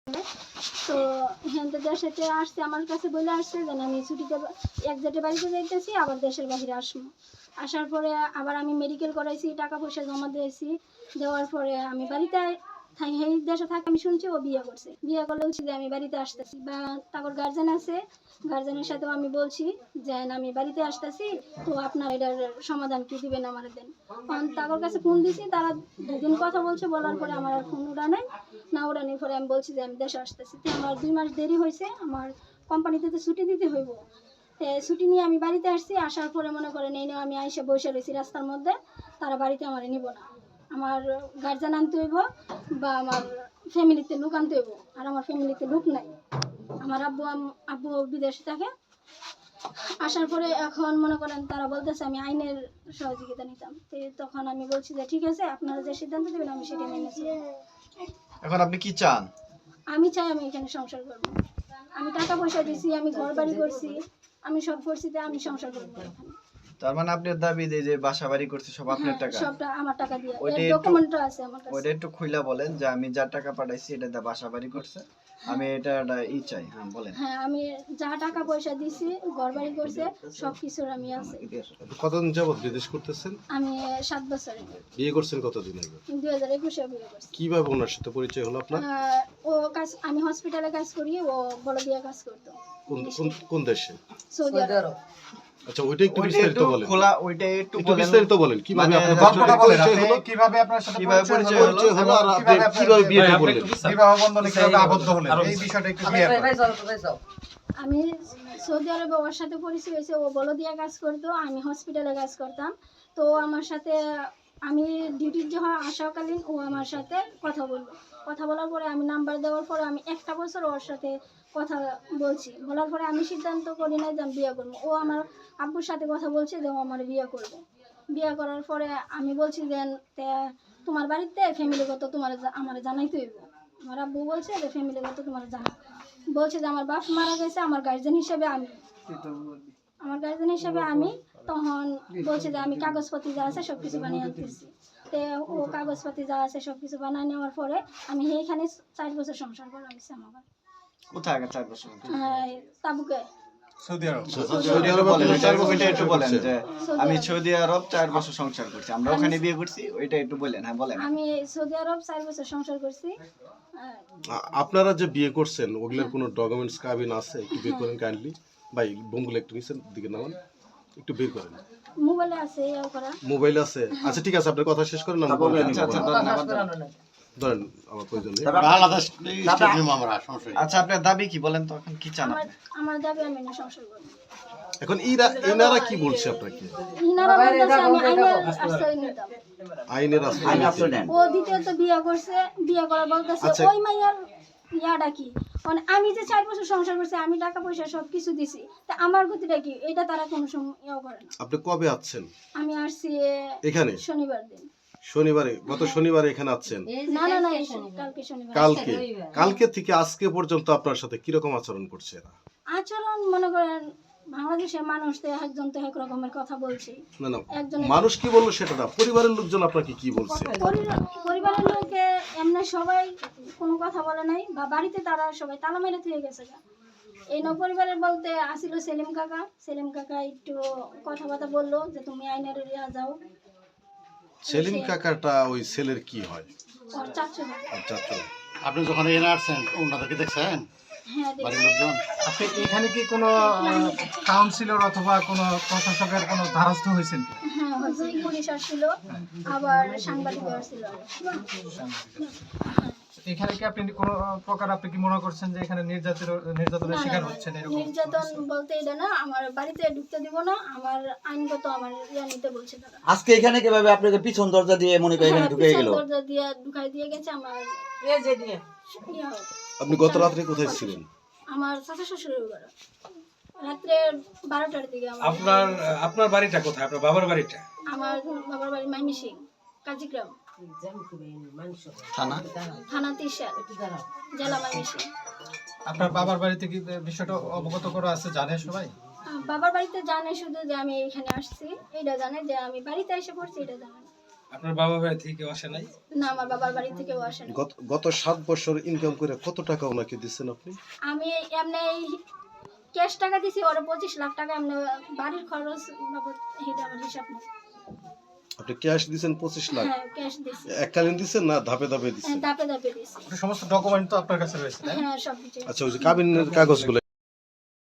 তো হ্যাঁ দেশে আসছে আমার কাছে বলে আসছে যে আমি ছুটিতে এক জায়গায় বাড়িতে যাইতেছি, আবার দেশের বাইরে আসবো। আসার পরে আবার আমি মেডিকেল করাইছি, টাকা পয়সা জমা দিয়েছি। দেওয়ার পরে আমি বাড়িতে এই দেশে থাকি। আমি শুনছি ও বিয়ে করছে, বিয়ে করলে হচ্ছে যে আমি বাড়িতে আসতেছি, বা তারপর গার্জেন আছে, গার্জেনের সাথেও আমি বলছি যে আমি বাড়িতে আসতেছি, তো আপনার এটার সমাধান কি দিবেন আমার দেন। তারপর কাছে ফোন দিছি, তারা 2 দিন কথা বলছে, বলার পরে আমার আর ফোন ওঠা নাই না, ওঠানোর পরে আমি বলছি যে আমি দেশে আসতেছি। তো আমার 2 মাস দেরি হয়েছে, আমার কোম্পানিতে তো ছুটি দিতে হইব। ছুটি নিয়ে আমি বাড়িতে আসছি। আসার পরে মনে করেন এই নিয়ে আমি আইসে বসে রয়েছি রাস্তার মধ্যে, তারা বাড়িতে আমার নিব না। আমার গার্জেন আনতে হইব বা আমার ফ্যামিলিতে লোক আনতে হইব, আর আমার ফ্যামিলিতে লোক নাই। আমার আব্বু বিদেশে থাকে। আসার পরে এখন মনে করেন তারা বলতেছে আমি আইনের সহযোগিতা নিতাম। তখন আমি বলছি যে ঠিক আছে, আপনারা যে সিদ্ধান্ত দেবেন আমি সেটা মেনে নিচ্ছি। এখন আপনি কি চান? আমি চাই আমি এখানে সংসার করবো। আমি টাকা পয়সা দিছি, আমি ঘর বাড়ি করছি, আমি সব করছি, আমি সংসার করবো এখানে। তার মানে আপনার দাবি যে বাসা বাড়ি করতে সব আপনার টাকা? সবটা আমার টাকা দিয়ে, ওইটা এর ডকুমেন্টও আছে আমার কাছে। ওইটা একটু খুইলা বলেন যে আমি যা টাকা পাঠাইছি এটা দা বাসা বাড়ি করছে, আমি এটা চাই। হ্যাঁ বলেন। হ্যাঁ, আমি যা টাকা পয়সা দিছি, ঘর বাড়ি করছে, সবকিছুর আমি আছে। কতদিন যাবত বিদেশ করতেছেন? আমি 7 বছর। বিয়ে করছেন কতদিন আগে? 2021 এ বিয়ে করছি। কিভাবে ওনার সাথে পরিচয় হলো আপনার? আমি হসপিটালে কাজ করি, ও বড়দিয়া কাজ করতো। কোন দেশে? সৌদি আরব। আচ্ছা, ওইটা একটু বিস্তারিত বলেন। ওইটা একটু বিস্তারিত বলেন, কিভাবে আপনার গল্পটা বলেন, আপনি কিভাবে আপনার সাথে পরিচয় হলো আর আপনি কিভাবে বিয়ে করলেন, বিবাহ বন্ধনে কিভাবে আবদ্ধ হলেন, এই বিষয়টা একটু ক্লিয়ার করেন। আমি সৌদি আরবে ওর সাথে পরিচয় হয়েছে, ও বলদিয়া কাজ করতো, আমি হসপিটালে কাজ করতাম। তো আমার সাথে আমি ডিউটির যখন আসাকালীন ও আমার সাথে কথা বলার পরে আমি নাম্বার দেওয়ার পরে আমি 1টা বছর ওর সাথে কথা বলার পরে আমি সিদ্ধান্ত করি না যে আমি বিয়ে করবো। ও আমার আব্বুর সাথে কথা বলছে যে ও আমার বিয়ে করবে। বিয়ে করার পরে আমি বলছি যে তোমার বাড়িতে ফ্যামিলিগত তোমার আমার জানাইতে হইব। আমার আব্বু বলছে যে ফ্যামিলিগত তোমার জানা, বলছে যে আমার বাপ মারা গেছে, আমার গার্জেন হিসেবে আমি তখন বলছে যে আমি কাগজপত্র যা আছে সবকিছু বানিয়ে আনতেছি। ও কাগজপত্র যা আছে সবকিছু বানিয়ে নেওয়ার পরে আমি এইখানে 4 বছর সংসার করা হয়েছে আমার। কোথায় 4 বছর? তাবুকে, সৌদি আরব। সৌদি আরব বলেন, ওইটা একটু বলেন যে আমি সৌদি আরব 4 বছর সংসার করছি, আমরা ওখানে বিয়ে করছি, ওইটা একটু বলেন। হ্যাঁ বলেন। আমি সৌদি আরব 4 বছর সংসার করছি। আপনারা যে বিয়ে করছেন ওগুলোর কোনো ডকুমেন্টস কাবিন আছে? একটু বের করেন কাইন্ডলি ভাই। বোমগুলো একটু নিচের দিকে নামান, একটু বের করেন। মোবাইলে আছে ইয়া করা। মোবাইল আছে? আচ্ছা ঠিক আছে, আপনার কথা শেষ করেন না। ধরেন আমার প্রয়োজন নেই। আচ্ছা আপনার দাবি কি বলেন তো, এখন কি চান আপনি? আমার দাবি আমি না সংসার করব। এখন এনারা কি বলছে আপনাকে? ইনারা বলতেছে আমি আইনের আশ্রয় নিতাম। আইনের আশ্রয় নেন? ও দ্বিতীয়ত বিয়ে করছে, বিয়ে করা বলতেছে ওই মাইয়ার ইয়াটা কি, মানে আমি যে 4 বছর সংসার করছি, আমি টাকা পয়সা সব কিছু দিছি, তা আমার গতিটা কি এটা তারা কোনো ইয়ে করে না। আপনি কবে আসছেন? আমি আসছি এখানে শনিবার দিন। শনিবারে? গত শনিবারে এখানে আসছেন? না কালকে শনিবার। কালকে থেকে আজকে পর্যন্ত আপনার সাথে কি রকম আচরণ করছে এরা? আচরণ মনে করেন বাংলাদেশের মানুষ তো একজন তো এক রকমের কথা বলছে। না মানুষ কি বললো সেটা না, পরিবারের লোকজন আপনাকে কি বলছে? পরিবারের লোকে এমনি সবাই কোনো কথা বলে নাই, বা বাড়িতে তারা সবাই তালা মেরে থুয়ে গেছে। এই পরিবারের বলতে আসিল সেলিম কাকা একটু কথাবার্তা বললো যে তুমি আইনের এরিয়া যাও। সেলিম কাকাটা ওই ছেলের কি হয়? ওর চাচু। আপনি যখন এখানে আসছেন ওনাদেরকে দেখছেন? হ্যাঁ বাড়ির লোকজন? আপনি এখানে কি কোনো কাউন্সিলর অথবা কোনো প্রশাসকের কোনো দ্বারস্থ হয়েছেন কি? হ্যাঁ হয়েছে, পুলিশ আসছিল, আবার সাংবাদিক আসছিল। এখানে কি আপনি কোনো প্রকার আপনি কি মনে করছেন যে এখানে নির্যাতনের শিকার হচ্ছেন এরকম? নির্যাতন বলতে এটা না, আমার বাড়িতে ঢুকতে দিব না, আমার আইনগত আমার ইয়া নিতে বলছে তারা। আজকে এখানে কিভাবে আপনাকে পিছন দরজা দিয়ে মনে করেন এখানে ঢুকে গেল? দরজা দিয়ে ঢুকাই দিয়ে গেছে আমার। আপনি গত রাত্রে কোথায় ছিলেন? আমার চাচা শ্বশুরের বাড়ি, রাত্রে 12টার দিকে। আপনার বাড়িটা কোথায়? আপনার বাবার বাড়িটা? আমার বাবার বাড়ি মাইমিসিং, কাজিগ্রাম থানা তিশা, জেলা মাইমিসিং। আপনার বাবার বাড়িতে কি বিষয়টা অবগত করা আছে, জানে সবাই? বাবার বাড়িতে জানে শুধু যে আমি এখানে আসছি, এটা জানে, যে আমি বাড়িতে এসে পড়ছি এটা জানে। আপনার বাবা বাড়ি থেকে কেউ আসে নাই? না, আমার বাবার বাড়ি থেকেও আসে না। গত 7 বছর ইনকাম করে কত টাকা ওনাকে দিচ্ছেন আপনি? আমি এমনি ক্যাশ টাকা দিছি ওরা 25 লাখ টাকা, এমনি বাড়ির খরচ বাবদ এটা আমার হিসাব নেই। আপনি ক্যাশ দিচ্ছেন 25 লাখ? হ্যাঁ, ক্যাশ দিছি। এককালীন দিচ্ছেন না ধাপে ধাপে দিচ্ছেন? দাপে দাপে দিছি। সমস্ত ডকুমেন্ট তো আপনার কাছে রয়েছে, তাই না? হ্যাঁ, সব কিছু। আচ্ছা, ওই যে কাবিনের কাগজগুলো